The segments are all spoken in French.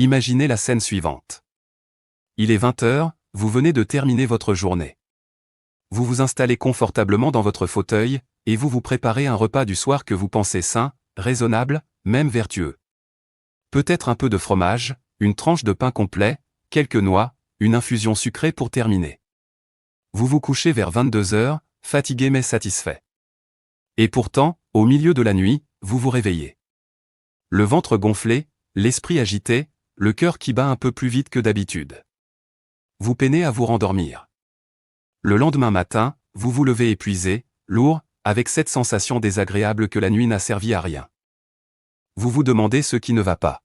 Imaginez la scène suivante. Il est 20 h, vous venez de terminer votre journée. Vous vous installez confortablement dans votre fauteuil, et vous vous préparez un repas du soir que vous pensez sain, raisonnable, même vertueux. Peut-être un peu de fromage, une tranche de pain complet, quelques noix, une infusion sucrée pour terminer. Vous vous couchez vers 22 h, fatigué mais satisfait. Et pourtant, au milieu de la nuit, vous vous réveillez. Le ventre gonflé, l'esprit agité, le cœur qui bat un peu plus vite que d'habitude. Vous peinez à vous rendormir. Le lendemain matin, vous vous levez épuisé, lourd, avec cette sensation désagréable que la nuit n'a servi à rien. Vous vous demandez ce qui ne va pas.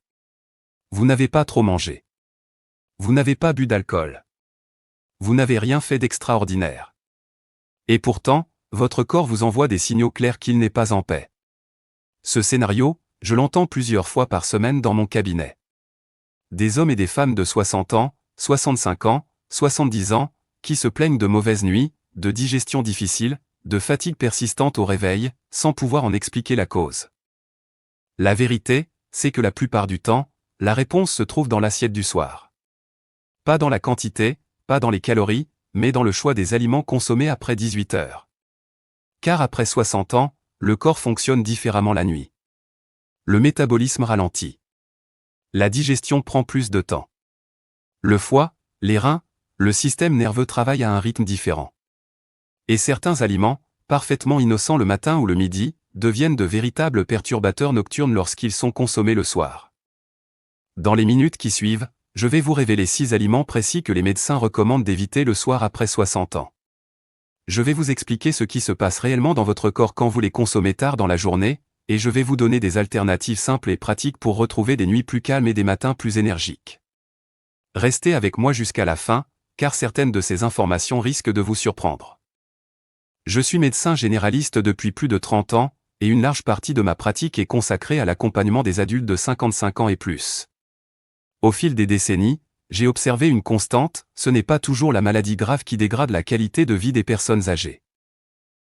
Vous n'avez pas trop mangé. Vous n'avez pas bu d'alcool. Vous n'avez rien fait d'extraordinaire. Et pourtant, votre corps vous envoie des signaux clairs qu'il n'est pas en paix. Ce scénario, je l'entends plusieurs fois par semaine dans mon cabinet. Des hommes et des femmes de 60 ans, 65 ans, 70 ans, qui se plaignent de mauvaises nuits, de digestion difficile, de fatigue persistante au réveil, sans pouvoir en expliquer la cause. La vérité, c'est que la plupart du temps, la réponse se trouve dans l'assiette du soir. Pas dans la quantité, pas dans les calories, mais dans le choix des aliments consommés après 18 h. Car après 60 ans, le corps fonctionne différemment la nuit. Le métabolisme ralentit. La digestion prend plus de temps. Le foie, les reins, le système nerveux travaillent à un rythme différent. Et certains aliments, parfaitement innocents le matin ou le midi, deviennent de véritables perturbateurs nocturnes lorsqu'ils sont consommés le soir. Dans les minutes qui suivent, je vais vous révéler 6 aliments précis que les médecins recommandent d'éviter le soir après 60 ans. Je vais vous expliquer ce qui se passe réellement dans votre corps quand vous les consommez tard dans la journée, et je vais vous donner des alternatives simples et pratiques pour retrouver des nuits plus calmes et des matins plus énergiques. Restez avec moi jusqu'à la fin, car certaines de ces informations risquent de vous surprendre. Je suis médecin généraliste depuis plus de 30 ans, et une large partie de ma pratique est consacrée à l'accompagnement des adultes de 55 ans et plus. Au fil des décennies, j'ai observé une constante, ce n'est pas toujours la maladie grave qui dégrade la qualité de vie des personnes âgées.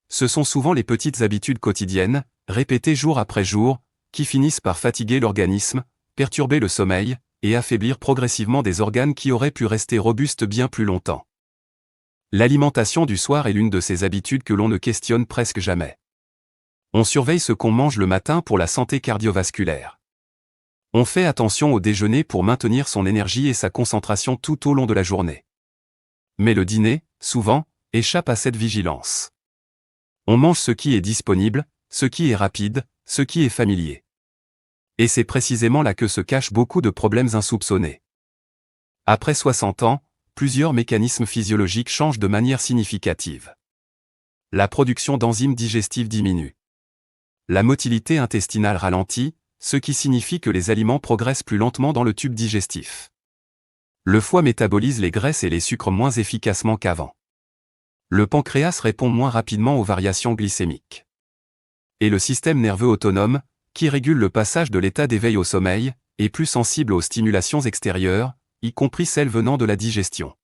Ce sont souvent les petites habitudes quotidiennes, répétées jour après jour, qui finissent par fatiguer l'organisme, perturber le sommeil, et affaiblir progressivement des organes qui auraient pu rester robustes bien plus longtemps. L'alimentation du soir est l'une de ces habitudes que l'on ne questionne presque jamais. On surveille ce qu'on mange le matin pour la santé cardiovasculaire. On fait attention au déjeuner pour maintenir son énergie et sa concentration tout au long de la journée. Mais le dîner, souvent, échappe à cette vigilance. On mange ce qui est disponible, ce qui est rapide, ce qui est familier. Et c'est précisément là que se cachent beaucoup de problèmes insoupçonnés. Après 60 ans, plusieurs mécanismes physiologiques changent de manière significative. La production d'enzymes digestives diminue. La motilité intestinale ralentit, ce qui signifie que les aliments progressent plus lentement dans le tube digestif. Le foie métabolise les graisses et les sucres moins efficacement qu'avant. Le pancréas répond moins rapidement aux variations glycémiques. Et le système nerveux autonome, qui régule le passage de l'état d'éveil au sommeil, est plus sensible aux stimulations extérieures, y compris celles venant de la digestion.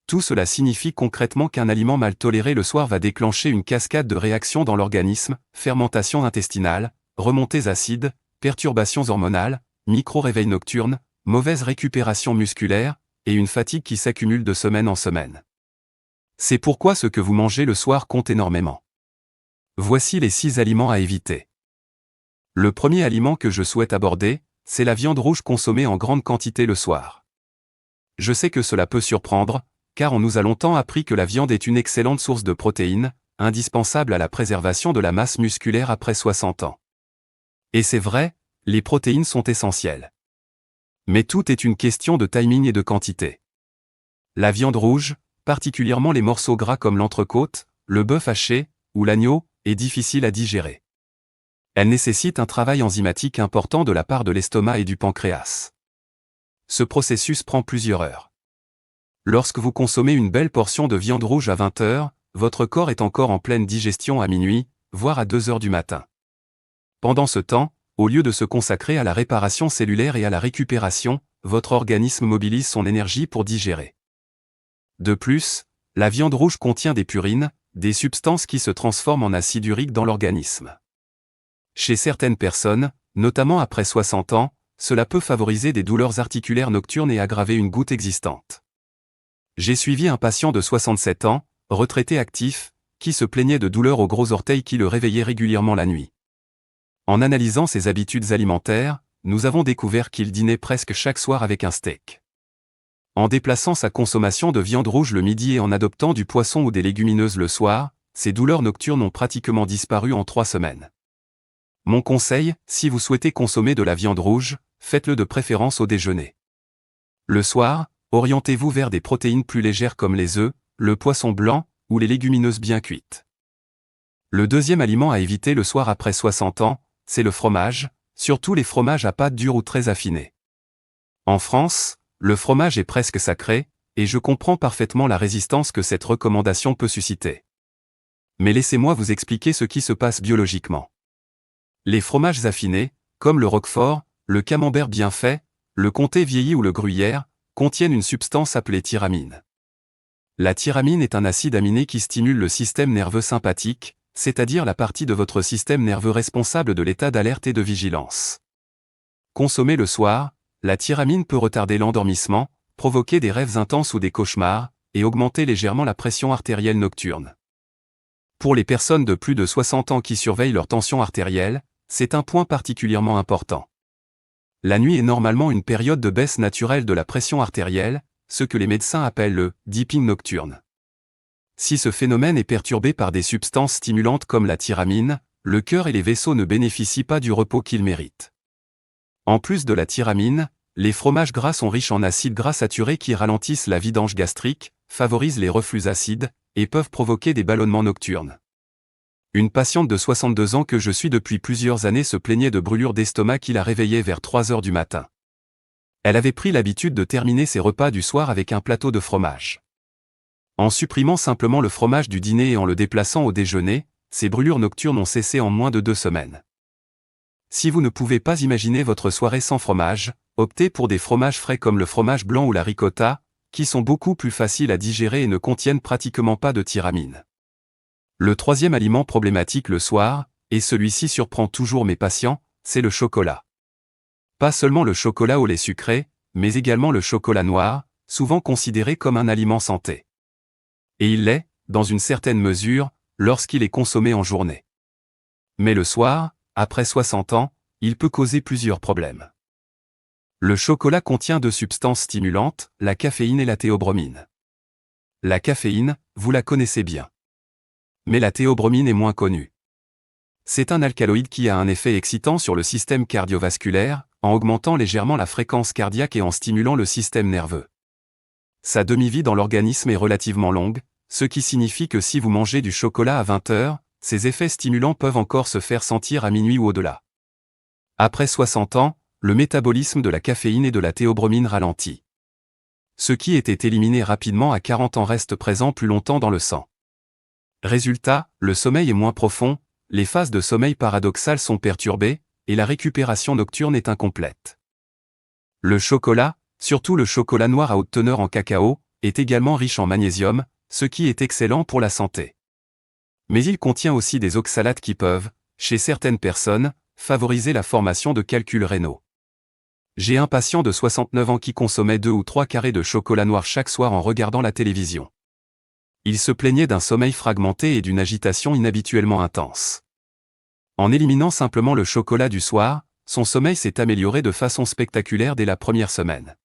Tout cela signifie concrètement qu'un aliment mal toléré le soir va déclencher une cascade de réactions dans l'organisme, fermentation intestinale, remontées acides, perturbations hormonales, micro-réveils nocturnes, mauvaise récupération musculaire, et une fatigue qui s'accumule de semaine en semaine. C'est pourquoi ce que vous mangez le soir compte énormément. Voici les 6 aliments à éviter. Le premier aliment que je souhaite aborder, c'est la viande rouge consommée en grande quantité le soir. Je sais que cela peut surprendre, car on nous a longtemps appris que la viande est une excellente source de protéines, indispensable à la préservation de la masse musculaire après 60 ans. Et c'est vrai, les protéines sont essentielles. Mais tout est une question de timing et de quantité. La viande rouge, particulièrement les morceaux gras comme l'entrecôte, le bœuf haché, ou l'agneau, est difficile à digérer. Elle nécessite un travail enzymatique important de la part de l'estomac et du pancréas. Ce processus prend plusieurs heures. Lorsque vous consommez une belle portion de viande rouge à 20 h, votre corps est encore en pleine digestion à minuit, voire à 2 h du matin. Pendant ce temps, au lieu de se consacrer à la réparation cellulaire et à la récupération, votre organisme mobilise son énergie pour digérer. De plus, la viande rouge contient des purines, des substances qui se transforment en acide urique dans l'organisme. Chez certaines personnes, notamment après 60 ans, cela peut favoriser des douleurs articulaires nocturnes et aggraver une goutte existante. J'ai suivi un patient de 67 ans, retraité actif, qui se plaignait de douleurs aux gros orteils qui le réveillaient régulièrement la nuit. En analysant ses habitudes alimentaires, nous avons découvert qu'il dînait presque chaque soir avec un steak. En déplaçant sa consommation de viande rouge le midi et en adoptant du poisson ou des légumineuses le soir, ses douleurs nocturnes ont pratiquement disparu en 3 semaines. Mon conseil, si vous souhaitez consommer de la viande rouge, faites-le de préférence au déjeuner. Le soir, orientez-vous vers des protéines plus légères comme les œufs, le poisson blanc ou les légumineuses bien cuites. Le deuxième aliment à éviter le soir après 60 ans, c'est le fromage, surtout les fromages à pâte dure ou très affinée. En France, le fromage est presque sacré, et je comprends parfaitement la résistance que cette recommandation peut susciter. Mais laissez-moi vous expliquer ce qui se passe biologiquement. Les fromages affinés, comme le roquefort, le camembert bien fait, le comté vieilli ou le gruyère, contiennent une substance appelée tyramine. La tyramine est un acide aminé qui stimule le système nerveux sympathique, c'est-à-dire la partie de votre système nerveux responsable de l'état d'alerte et de vigilance. Consommée le soir, la tyramine peut retarder l'endormissement, provoquer des rêves intenses ou des cauchemars, et augmenter légèrement la pression artérielle nocturne. Pour les personnes de plus de 60 ans qui surveillent leur tension artérielle, c'est un point particulièrement important. La nuit est normalement une période de baisse naturelle de la pression artérielle, ce que les médecins appellent le « dipping nocturne ». Si ce phénomène est perturbé par des substances stimulantes comme la tyramine, le cœur et les vaisseaux ne bénéficient pas du repos qu'ils méritent. En plus de la tyramine, les fromages gras sont riches en acides gras saturés qui ralentissent la vidange gastrique, favorisent les reflux acides, et peuvent provoquer des ballonnements nocturnes. Une patiente de 62 ans que je suis depuis plusieurs années se plaignait de brûlures d'estomac qui la réveillaient vers 3 heures du matin. Elle avait pris l'habitude de terminer ses repas du soir avec un plateau de fromage. En supprimant simplement le fromage du dîner et en le déplaçant au déjeuner, ces brûlures nocturnes ont cessé en moins de 2 semaines. Si vous ne pouvez pas imaginer votre soirée sans fromage, optez pour des fromages frais comme le fromage blanc ou la ricotta, qui sont beaucoup plus faciles à digérer et ne contiennent pratiquement pas de tyramine. Le troisième aliment problématique le soir, et celui-ci surprend toujours mes patients, c'est le chocolat. Pas seulement le chocolat au lait sucré, mais également le chocolat noir, souvent considéré comme un aliment santé. Et il l'est, dans une certaine mesure, lorsqu'il est consommé en journée. Mais le soir, après 60 ans, il peut causer plusieurs problèmes. Le chocolat contient 2 substances stimulantes, la caféine et la théobromine. La caféine, vous la connaissez bien. Mais la théobromine est moins connue. C'est un alcaloïde qui a un effet excitant sur le système cardiovasculaire, en augmentant légèrement la fréquence cardiaque et en stimulant le système nerveux. Sa demi-vie dans l'organisme est relativement longue, ce qui signifie que si vous mangez du chocolat à 20 heures, ses effets stimulants peuvent encore se faire sentir à minuit ou au-delà. Après 60 ans, le métabolisme de la caféine et de la théobromine ralentit. Ce qui était éliminé rapidement à 40 ans reste présent plus longtemps dans le sang. Résultat, le sommeil est moins profond, les phases de sommeil paradoxal sont perturbées, et la récupération nocturne est incomplète. Le chocolat, surtout le chocolat noir à haute teneur en cacao, est également riche en magnésium, ce qui est excellent pour la santé. Mais il contient aussi des oxalates qui peuvent, chez certaines personnes, favoriser la formation de calculs rénaux. J'ai un patient de 69 ans qui consommait 2 ou 3 carrés de chocolat noir chaque soir en regardant la télévision. Il se plaignait d'un sommeil fragmenté et d'une agitation inhabituellement intense. En éliminant simplement le chocolat du soir, son sommeil s'est amélioré de façon spectaculaire dès la première semaine.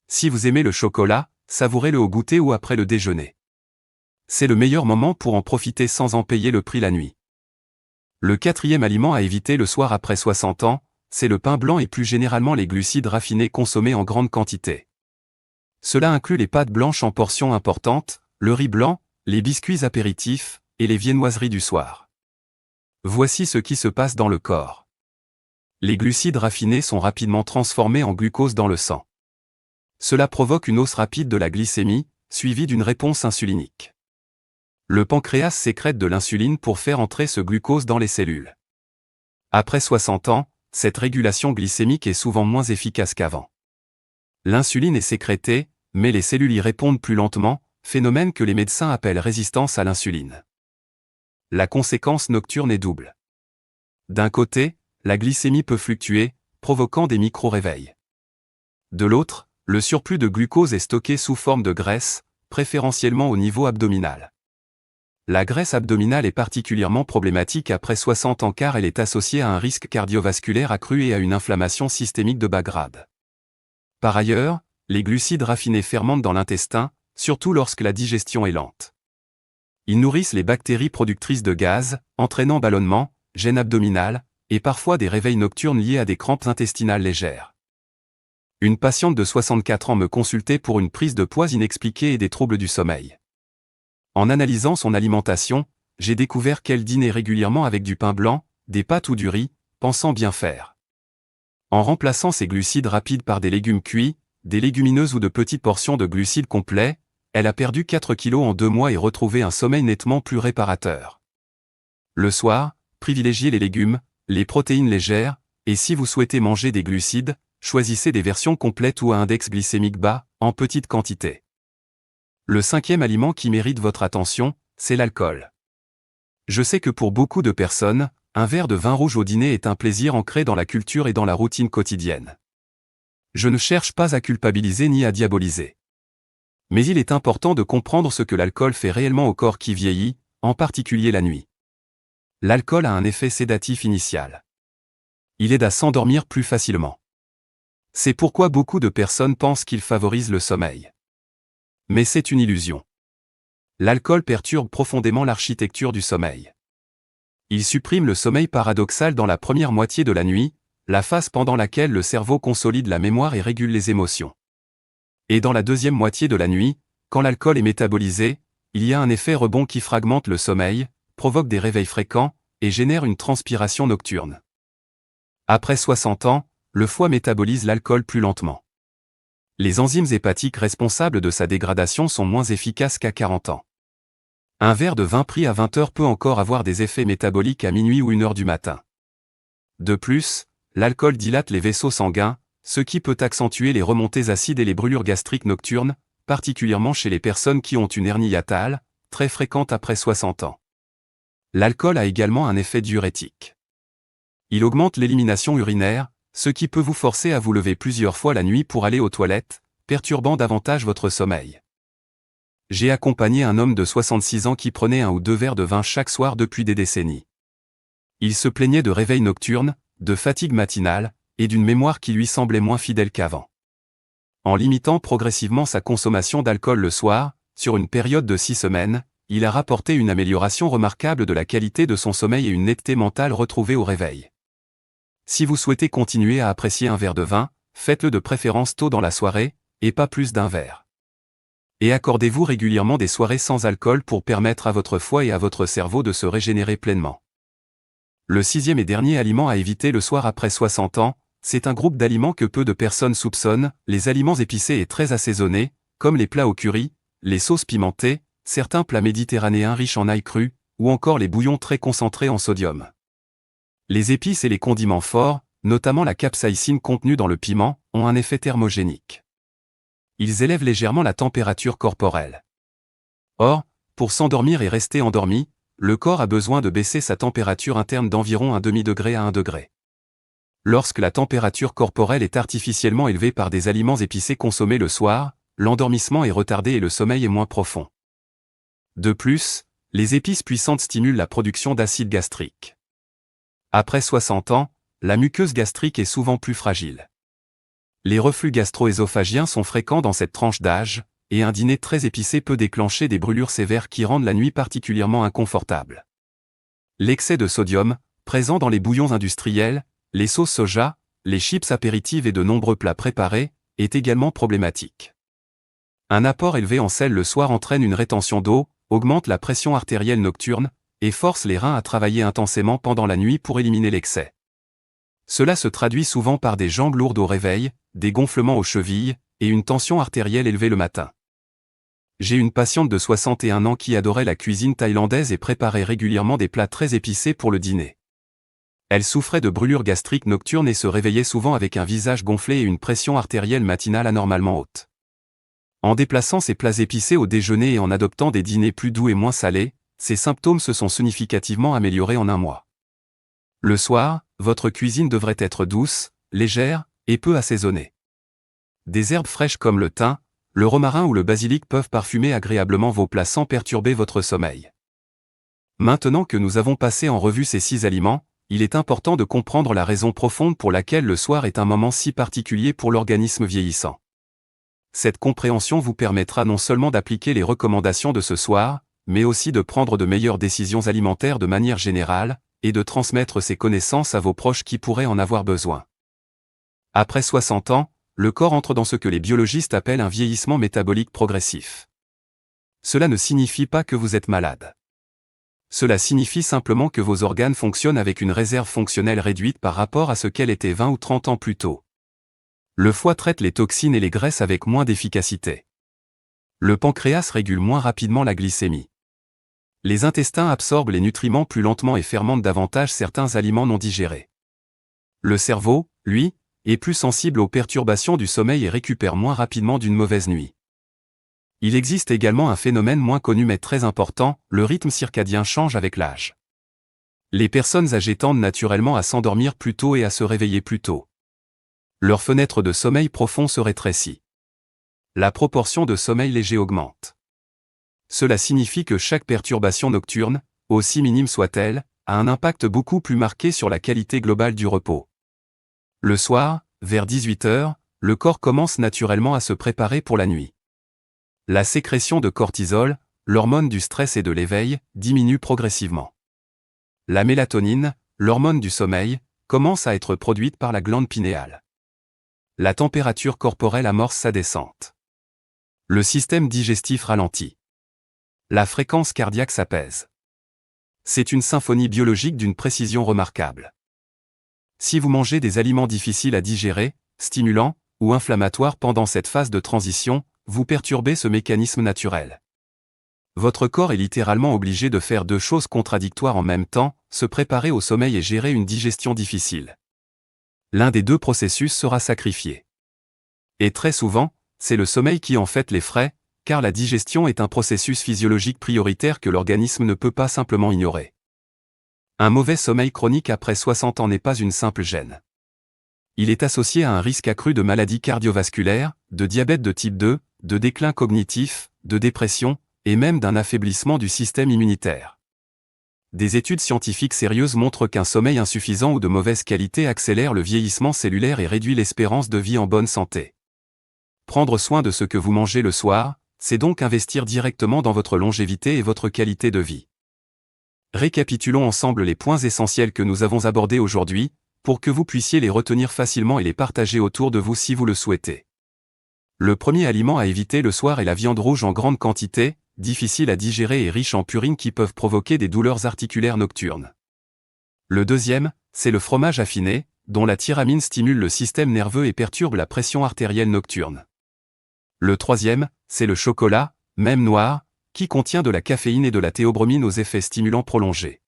Si vous aimez le chocolat, savourez-le au goûter ou après le déjeuner. C'est le meilleur moment pour en profiter sans en payer le prix la nuit. Le quatrième aliment à éviter le soir après 60 ans, c'est le pain blanc et plus généralement les glucides raffinés consommés en grande quantité. Cela inclut les pâtes blanches en portions importantes, le riz blanc, les biscuits apéritifs, et les viennoiseries du soir. Voici ce qui se passe dans le corps. Les glucides raffinés sont rapidement transformés en glucose dans le sang. Cela provoque une hausse rapide de la glycémie, suivie d'une réponse insulinique. Le pancréas sécrète de l'insuline pour faire entrer ce glucose dans les cellules. Après 60 ans, cette régulation glycémique est souvent moins efficace qu'avant. L'insuline est sécrétée, mais les cellules y répondent plus lentement, phénomène que les médecins appellent résistance à l'insuline. La conséquence nocturne est double. D'un côté, la glycémie peut fluctuer, provoquant des micro-réveils. De l'autre, le surplus de glucose est stocké sous forme de graisse, préférentiellement au niveau abdominal. La graisse abdominale est particulièrement problématique après 60 ans car elle est associée à un risque cardiovasculaire accru et à une inflammation systémique de bas grade. Par ailleurs, les glucides raffinés fermentent dans l'intestin, surtout lorsque la digestion est lente. Ils nourrissent les bactéries productrices de gaz, entraînant ballonnement, gêne abdominale, et parfois des réveils nocturnes liés à des crampes intestinales légères. Une patiente de 64 ans me consultait pour une prise de poids inexpliquée et des troubles du sommeil. En analysant son alimentation, j'ai découvert qu'elle dînait régulièrement avec du pain blanc, des pâtes ou du riz, pensant bien faire. En remplaçant ces glucides rapides par des légumes cuits, des légumineuses ou de petites portions de glucides complets, elle a perdu 4 kilos en 2 mois et retrouvé un sommeil nettement plus réparateur. Le soir, privilégiez les légumes, les protéines légères, et si vous souhaitez manger des glucides, choisissez des versions complètes ou à index glycémique bas, en petite quantité. Le 5e aliment qui mérite votre attention, c'est l'alcool. Je sais que pour beaucoup de personnes, un verre de vin rouge au dîner est un plaisir ancré dans la culture et dans la routine quotidienne. Je ne cherche pas à culpabiliser ni à diaboliser. Mais il est important de comprendre ce que l'alcool fait réellement au corps qui vieillit, en particulier la nuit. L'alcool a un effet sédatif initial. Il aide à s'endormir plus facilement. C'est pourquoi beaucoup de personnes pensent qu'il favorise le sommeil. Mais c'est une illusion. L'alcool perturbe profondément l'architecture du sommeil. Il supprime le sommeil paradoxal dans la première moitié de la nuit, la phase pendant laquelle le cerveau consolide la mémoire et régule les émotions. Et dans la deuxième moitié de la nuit, quand l'alcool est métabolisé, il y a un effet rebond qui fragmente le sommeil, provoque des réveils fréquents, et génère une transpiration nocturne. Après 60 ans, le foie métabolise l'alcool plus lentement. Les enzymes hépatiques responsables de sa dégradation sont moins efficaces qu'à 40 ans. Un verre de vin pris à 20 heures peut encore avoir des effets métaboliques à minuit ou 1 heure du matin. De plus, l'alcool dilate les vaisseaux sanguins, ce qui peut accentuer les remontées acides et les brûlures gastriques nocturnes, particulièrement chez les personnes qui ont une hernie hiatale, très fréquente après 60 ans. L'alcool a également un effet diurétique. Il augmente l'élimination urinaire, ce qui peut vous forcer à vous lever plusieurs fois la nuit pour aller aux toilettes, perturbant davantage votre sommeil. J'ai accompagné un homme de 66 ans qui prenait 1 ou 2 verres de vin chaque soir depuis des décennies. Il se plaignait de réveils nocturnes, de fatigue matinale, et d'une mémoire qui lui semblait moins fidèle qu'avant. En limitant progressivement sa consommation d'alcool le soir, sur une période de 6 semaines, il a rapporté une amélioration remarquable de la qualité de son sommeil et une netteté mentale retrouvée au réveil. Si vous souhaitez continuer à apprécier un verre de vin, faites-le de préférence tôt dans la soirée, et pas plus d'1 verre. Et accordez-vous régulièrement des soirées sans alcool pour permettre à votre foie et à votre cerveau de se régénérer pleinement. Le 6e et dernier aliment à éviter le soir après 60 ans, c'est un groupe d'aliments que peu de personnes soupçonnent, les aliments épicés et très assaisonnés, comme les plats au curry, les sauces pimentées, certains plats méditerranéens riches en ail cru, ou encore les bouillons très concentrés en sodium. Les épices et les condiments forts, notamment la capsaïcine contenue dans le piment, ont un effet thermogénique. Ils élèvent légèrement la température corporelle. Or, pour s'endormir et rester endormi, le corps a besoin de baisser sa température interne d'environ 1/2 degré à 1 degré. Lorsque la température corporelle est artificiellement élevée par des aliments épicés consommés le soir, l'endormissement est retardé et le sommeil est moins profond. De plus, les épices puissantes stimulent la production d'acide gastrique. Après 60 ans, la muqueuse gastrique est souvent plus fragile. Les reflux gastro-ésophagiens sont fréquents dans cette tranche d'âge, et un dîner très épicé peut déclencher des brûlures sévères qui rendent la nuit particulièrement inconfortable. L'excès de sodium, présent dans les bouillons industriels, les sauces soja, les chips apéritives et de nombreux plats préparés, est également problématique. Un apport élevé en sel le soir entraîne une rétention d'eau, augmente la pression artérielle nocturne, et force les reins à travailler intensément pendant la nuit pour éliminer l'excès. Cela se traduit souvent par des jambes lourdes au réveil, des gonflements aux chevilles, et une tension artérielle élevée le matin. J'ai une patiente de 61 ans qui adorait la cuisine thaïlandaise et préparait régulièrement des plats très épicés pour le dîner. Elle souffrait de brûlures gastriques nocturnes et se réveillait souvent avec un visage gonflé et une pression artérielle matinale anormalement haute. En déplaçant ses plats épicés au déjeuner et en adoptant des dîners plus doux et moins salés, ces symptômes se sont significativement améliorés en 1 mois. Le soir, votre cuisine devrait être douce, légère et peu assaisonnée. Des herbes fraîches comme le thym, le romarin ou le basilic peuvent parfumer agréablement vos plats sans perturber votre sommeil. Maintenant que nous avons passé en revue ces 6 aliments, il est important de comprendre la raison profonde pour laquelle le soir est un moment si particulier pour l'organisme vieillissant. Cette compréhension vous permettra non seulement d'appliquer les recommandations de ce soir, mais aussi de prendre de meilleures décisions alimentaires de manière générale, et de transmettre ces connaissances à vos proches qui pourraient en avoir besoin. Après 60 ans, le corps entre dans ce que les biologistes appellent un vieillissement métabolique progressif. Cela ne signifie pas que vous êtes malade. Cela signifie simplement que vos organes fonctionnent avec une réserve fonctionnelle réduite par rapport à ce qu'elle était 20 ou 30 ans plus tôt. Le foie traite les toxines et les graisses avec moins d'efficacité. Le pancréas régule moins rapidement la glycémie. Les intestins absorbent les nutriments plus lentement et fermentent davantage certains aliments non digérés. Le cerveau, lui, est plus sensible aux perturbations du sommeil et récupère moins rapidement d'une mauvaise nuit. Il existe également un phénomène moins connu mais très important, le rythme circadien change avec l'âge. Les personnes âgées tendent naturellement à s'endormir plus tôt et à se réveiller plus tôt. Leur fenêtre de sommeil profond se rétrécit. La proportion de sommeil léger augmente. Cela signifie que chaque perturbation nocturne, aussi minime soit-elle, a un impact beaucoup plus marqué sur la qualité globale du repos. Le soir, vers 18 h, le corps commence naturellement à se préparer pour la nuit. La sécrétion de cortisol, l'hormone du stress et de l'éveil, diminue progressivement. La mélatonine, l'hormone du sommeil, commence à être produite par la glande pinéale. La température corporelle amorce sa descente. Le système digestif ralentit. La fréquence cardiaque s'apaise. C'est une symphonie biologique d'une précision remarquable. Si vous mangez des aliments difficiles à digérer, stimulants ou inflammatoires pendant cette phase de transition, vous perturbez ce mécanisme naturel. Votre corps est littéralement obligé de faire 2 choses contradictoires en même temps, se préparer au sommeil et gérer une digestion difficile. L'un des 2 processus sera sacrifié. Et très souvent, c'est le sommeil qui en fait les frais, car la digestion est un processus physiologique prioritaire que l'organisme ne peut pas simplement ignorer. Un mauvais sommeil chronique après 60 ans n'est pas une simple gêne. Il est associé à un risque accru de maladies cardiovasculaires, de diabète de type 2, de déclin cognitif, de dépression, et même d'un affaiblissement du système immunitaire. Des études scientifiques sérieuses montrent qu'un sommeil insuffisant ou de mauvaise qualité accélère le vieillissement cellulaire et réduit l'espérance de vie en bonne santé. Prendre soin de ce que vous mangez le soir, c'est donc investir directement dans votre longévité et votre qualité de vie. Récapitulons ensemble les points essentiels que nous avons abordés aujourd'hui, pour que vous puissiez les retenir facilement et les partager autour de vous si vous le souhaitez. Le premier aliment à éviter le soir est la viande rouge en grande quantité, difficile à digérer et riche en purines qui peuvent provoquer des douleurs articulaires nocturnes. Le deuxième, c'est le fromage affiné, dont la tyramine stimule le système nerveux et perturbe la pression artérielle nocturne. Le troisième, c'est le chocolat, même noir, qui contient de la caféine et de la théobromine aux effets stimulants prolongés.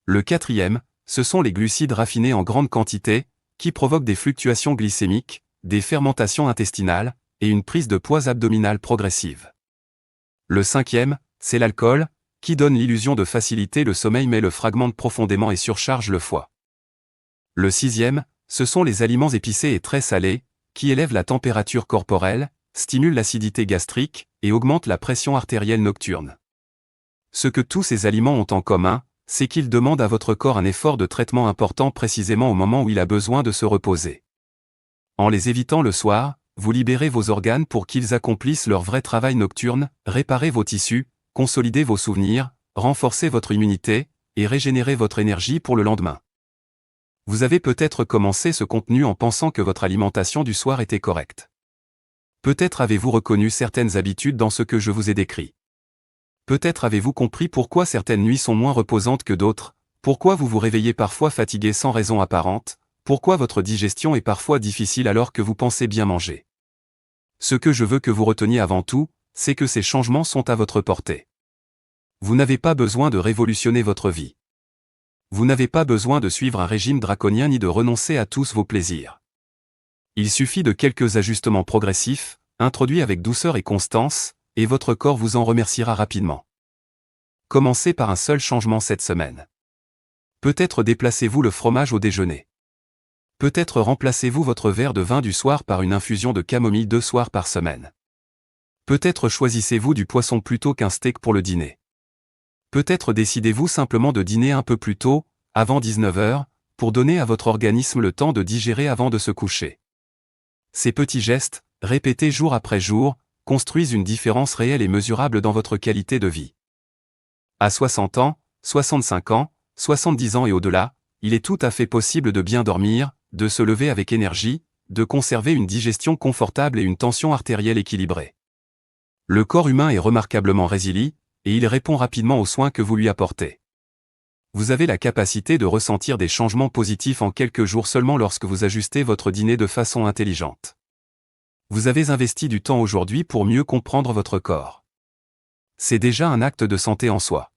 Le quatrième, ce sont les glucides raffinés en grande quantité, qui provoquent des fluctuations glycémiques, des fermentations intestinales, et une prise de poids abdominale progressive. Le cinquième, c'est l'alcool, qui donne l'illusion de faciliter le sommeil mais le fragmente profondément et surcharge le foie. Le sixième, ce sont les aliments épicés et très salés, qui élèvent la température corporelle, stimulent l'acidité gastrique, et augmentent la pression artérielle nocturne. Ce que tous ces aliments ont en commun, c'est qu'ils demandent à votre corps un effort de traitement important précisément au moment où il a besoin de se reposer. En les évitant le soir, vous libérez vos organes pour qu'ils accomplissent leur vrai travail nocturne, réparez vos tissus, consolidez vos souvenirs, renforcez votre immunité, et régénérez votre énergie pour le lendemain. Vous avez peut-être commencé ce contenu en pensant que votre alimentation du soir était correcte. Peut-être avez-vous reconnu certaines habitudes dans ce que je vous ai décrit. Peut-être avez-vous compris pourquoi certaines nuits sont moins reposantes que d'autres, pourquoi vous vous réveillez parfois fatigué sans raison apparente, pourquoi votre digestion est parfois difficile alors que vous pensez bien manger. Ce que je veux que vous reteniez avant tout, c'est que ces changements sont à votre portée. Vous n'avez pas besoin de révolutionner votre vie. Vous n'avez pas besoin de suivre un régime draconien ni de renoncer à tous vos plaisirs. Il suffit de quelques ajustements progressifs, introduits avec douceur et constance, et votre corps vous en remerciera rapidement. Commencez par un seul changement cette semaine. Peut-être déplacez-vous le fromage au déjeuner. Peut-être remplacez-vous votre verre de vin du soir par une infusion de camomille 2 soirs par semaine. Peut-être choisissez-vous du poisson plutôt qu'un steak pour le dîner. Peut-être décidez-vous simplement de dîner un peu plus tôt, avant 19 h, pour donner à votre organisme le temps de digérer avant de se coucher. Ces petits gestes, répétés jour après jour, construisent une différence réelle et mesurable dans votre qualité de vie. À 60 ans, 65 ans, 70 ans et au-delà, il est tout à fait possible de bien dormir, de se lever avec énergie, de conserver une digestion confortable et une tension artérielle équilibrée. Le corps humain est remarquablement résilient, et il répond rapidement aux soins que vous lui apportez. Vous avez la capacité de ressentir des changements positifs en quelques jours seulement lorsque vous ajustez votre dîner de façon intelligente. Vous avez investi du temps aujourd'hui pour mieux comprendre votre corps. C'est déjà un acte de santé en soi.